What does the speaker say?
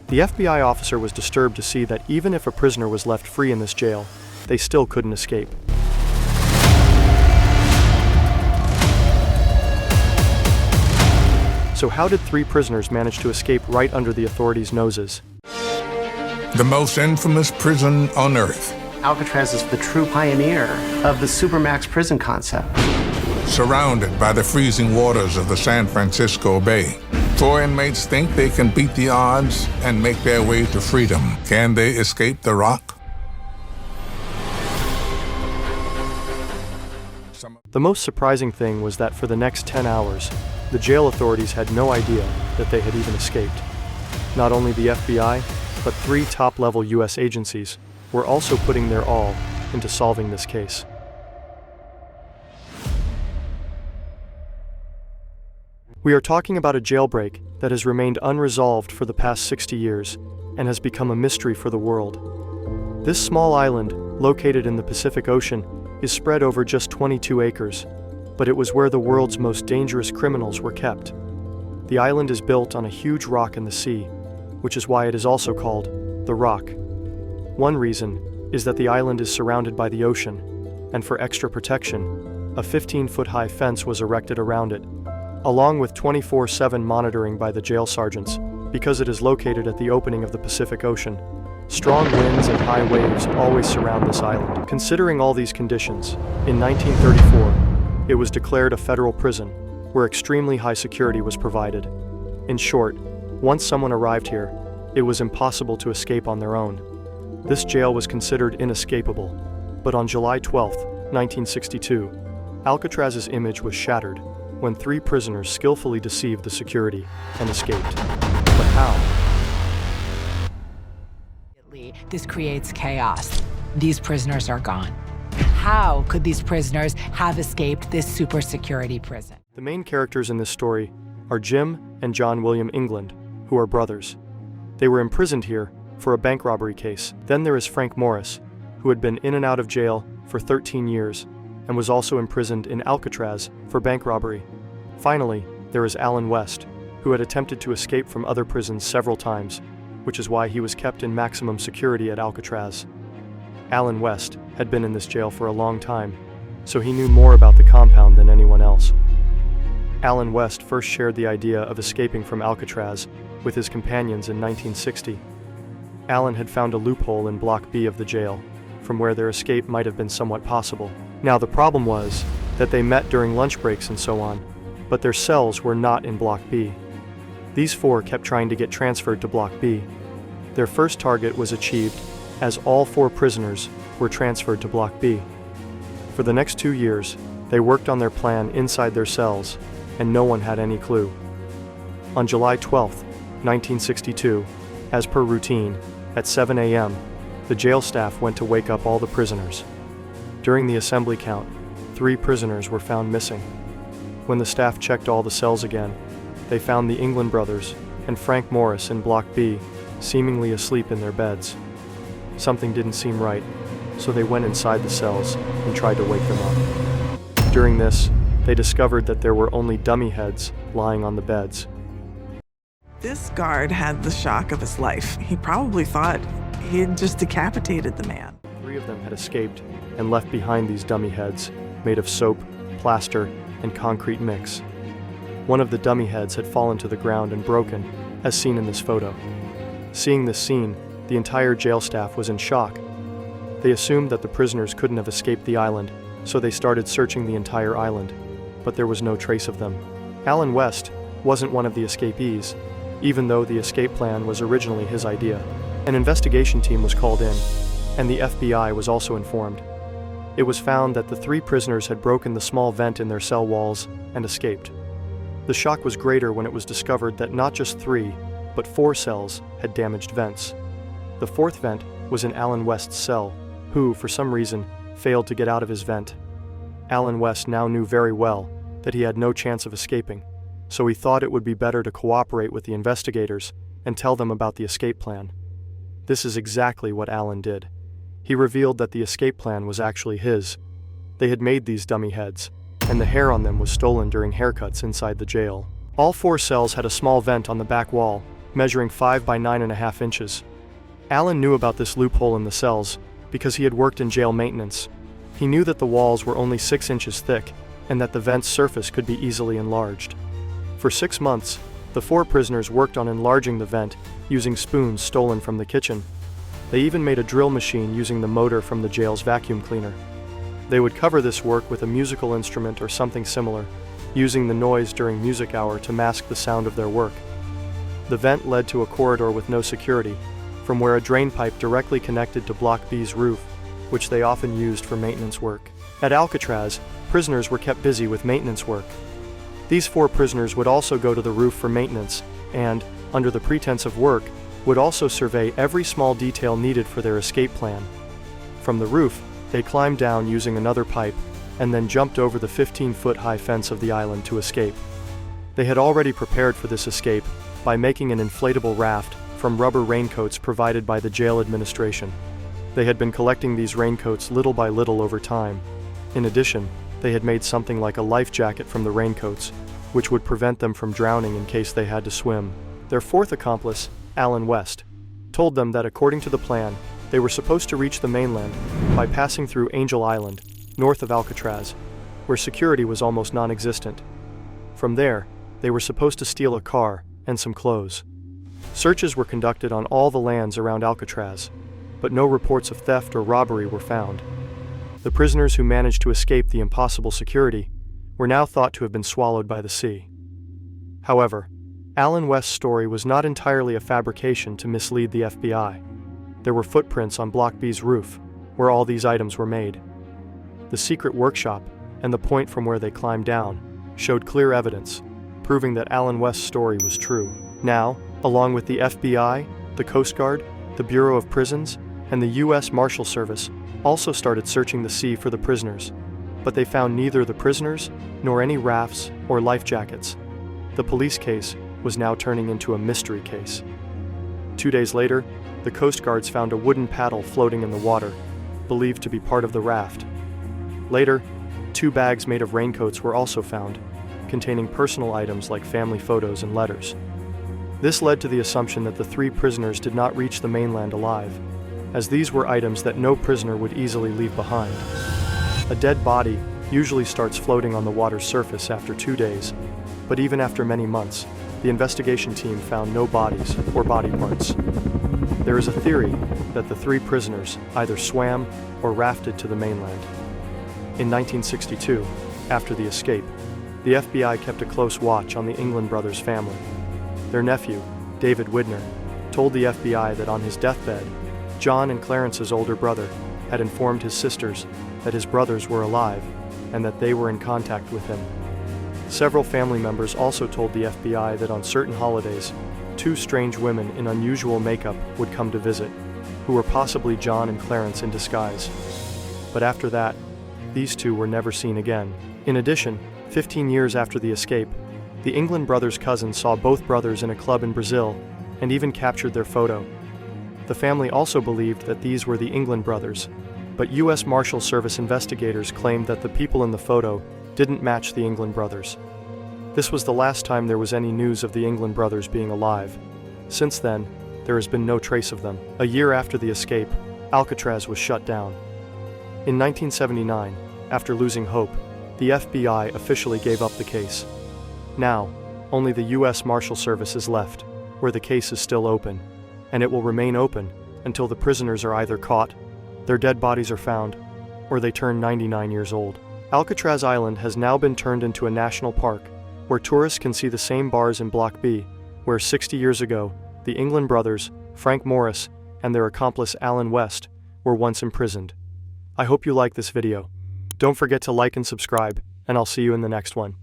The FBI officer was disturbed to see that even if a prisoner was left free in this jail, they still couldn't escape. So how did 3 prisoners manage to escape right under the authorities' noses? The most infamous prison on Earth. Alcatraz is the true pioneer of the supermax prison concept. Surrounded by the freezing waters of the San Francisco Bay, 4 inmates think they can beat the odds and make their way to freedom. Can they escape the rock? The most surprising thing was that for the next 10 hours, the jail authorities had no idea that they had even escaped. Not only the FBI, but 3 top-level U.S. agencies were also putting their all into solving this case. We are talking about a jailbreak that has remained unresolved for the past 60 years and has become a mystery for the world. This small island, located in the Pacific Ocean, is spread over just 22 acres, but it was where the world's most dangerous criminals were kept. The island is built on a huge rock in the sea, which is why it is also called the Rock. One reason is that the island is surrounded by the ocean, and for extra protection, a 15-foot-high fence was erected around it, along with 24/7 monitoring by the jail sergeants, because it is located at the opening of the Pacific Ocean. Strong winds and high waves always surround this island. Considering all these conditions, in 1934, it was declared a federal prison, where extremely high security was provided. In short, once someone arrived here, it was impossible to escape on their own. This jail was considered inescapable, but on July 12, 1962, Alcatraz's image was shattered when 3 prisoners skillfully deceived the security and escaped. But how? This creates chaos. These prisoners are gone. How could these prisoners have escaped this super security prison? The main characters in this story are Jim and John William England, who are brothers. They were imprisoned here for a bank robbery case. Then there is Frank Morris, who had been in and out of jail for 13 years and was also imprisoned in Alcatraz for bank robbery. Finally, there is Allen West, who had attempted to escape from other prisons several times, which is why he was kept in maximum security at Alcatraz. Allen West had been in this jail for a long time, so he knew more about the compound than anyone else. Allen West first shared the idea of escaping from Alcatraz with his companions in 1960. Allen had found a loophole in Block B of the jail, from where their escape might have been somewhat possible. Now the problem was that they met during lunch breaks and so on, but their cells were not in Block B. These 4 kept trying to get transferred to Block B. Their first target was achieved, as all 4 prisoners were transferred to Block B. For the next 2 years, they worked on their plan inside their cells, and no one had any clue. On July 12, 1962, as per routine, at 7 a.m., the jail staff went to wake up all the prisoners. During the assembly count, 3 prisoners were found missing. When the staff checked all the cells again, they found the Anglin brothers and Frank Morris in Block B, seemingly asleep in their beds. Something didn't seem right, so they went inside the cells and tried to wake them up. During this, they discovered that there were only dummy heads lying on the beds. This guard had the shock of his life. He probably thought he had just decapitated the man. 3 of them had escaped and left behind these dummy heads, made of soap, plaster, and concrete mix. One of the dummy heads had fallen to the ground and broken, as seen in this photo. Seeing this scene, the entire jail staff was in shock. They assumed that the prisoners couldn't have escaped the island, so they started searching the entire island, but there was no trace of them. Allen West wasn't one of the escapees, even though the escape plan was originally his idea. An investigation team was called in, and the FBI was also informed. It was found that the 3 prisoners had broken the small vent in their cell walls and escaped. The shock was greater when it was discovered that not just 3, but 4 cells had damaged vents. The 4th vent was in Allen West's cell, who, for some reason, failed to get out of his vent. Allen West now knew very well that he had no chance of escaping, so he thought it would be better to cooperate with the investigators and tell them about the escape plan. This is exactly what Allen did. He revealed that the escape plan was actually his. They had made these dummy heads, and the hair on them was stolen during haircuts inside the jail. All 4 cells had a small vent on the back wall, measuring 5 by 9.5 inches. Allen knew about this loophole in the cells because he had worked in jail maintenance. He knew that the walls were only 6 inches thick and that the vent's surface could be easily enlarged. For 6 months, the 4 prisoners worked on enlarging the vent using spoons stolen from the kitchen. They even made a drill machine using the motor from the jail's vacuum cleaner. They would cover this work with a musical instrument or something similar, using the noise during music hour to mask the sound of their work. The vent led to a corridor with no security, from where a drain pipe directly connected to Block B's roof, which they often used for maintenance work. At Alcatraz, prisoners were kept busy with maintenance work. These 4 prisoners would also go to the roof for maintenance and, under the pretense of work, would also survey every small detail needed for their escape plan. From the roof, they climbed down using another pipe and then jumped over the 15-foot-high fence of the island to escape. They had already prepared for this escape by making an inflatable raft from rubber raincoats provided by the jail administration. They had been collecting these raincoats little by little over time. In addition, they had made something like a life jacket from the raincoats, which would prevent them from drowning in case they had to swim. Their 4th accomplice, Allen West, told them that according to the plan, they were supposed to reach the mainland by passing through Angel Island, north of Alcatraz, where security was almost non-existent. From there, they were supposed to steal a car and some clothes. Searches were conducted on all the lands around Alcatraz, but no reports of theft or robbery were found. The prisoners who managed to escape the impossible security were now thought to have been swallowed by the sea. However, Allen West's story was not entirely a fabrication to mislead the FBI. There were footprints on Block B's roof, where all these items were made. The secret workshop and the point from where they climbed down showed clear evidence, proving that Allen West's story was true. Now, along with the FBI, the Coast Guard, the Bureau of Prisons, and the U.S. Marshal Service, also started searching the sea for the prisoners, but they found neither the prisoners nor any rafts or life jackets. The police case was now turning into a mystery case. 2 days later, the Coast Guards found a wooden paddle floating in the water, believed to be part of the raft. Later, 2 bags made of raincoats were also found, containing personal items like family photos and letters. This led to the assumption that the 3 prisoners did not reach the mainland alive, as these were items that no prisoner would easily leave behind. A dead body usually starts floating on the water's surface after 2 days, but even after many months, the investigation team found no bodies or body parts. There is a theory that the 3 prisoners either swam or rafted to the mainland. In 1962, after the escape, the FBI kept a close watch on the Anglin brothers' family. Their nephew, David Widner, told the FBI that on his deathbed, John and Clarence's older brother had informed his sisters that his brothers were alive and that they were in contact with him. Several family members also told the FBI that on certain holidays, 2 strange women in unusual makeup would come to visit, who were possibly John and Clarence in disguise. But after that, these 2 were never seen again. In addition, 15 years after the escape, the Anglin brothers' cousins saw both brothers in a club in Brazil and even captured their photo. The family also believed that these were the Anglin brothers, but U.S. Marshal Service investigators claimed that the people in the photo didn't match the Anglin brothers. This was the last time there was any news of the Anglin brothers being alive. Since then, there has been no trace of them. A year after the escape, Alcatraz was shut down. In 1979, after losing hope, the FBI officially gave up the case. Now, only the U.S. Marshal Service is left, where the case is still open, and it will remain open until the prisoners are either caught, their dead bodies are found, or they turn 99 years old. Alcatraz Island has now been turned into a national park, where tourists can see the same bars in Block B, where 60 years ago, the Anglin brothers, Frank Morris, and their accomplice Allen West, were once imprisoned. I hope you like this video. Don't forget to like and subscribe, and I'll see you in the next one.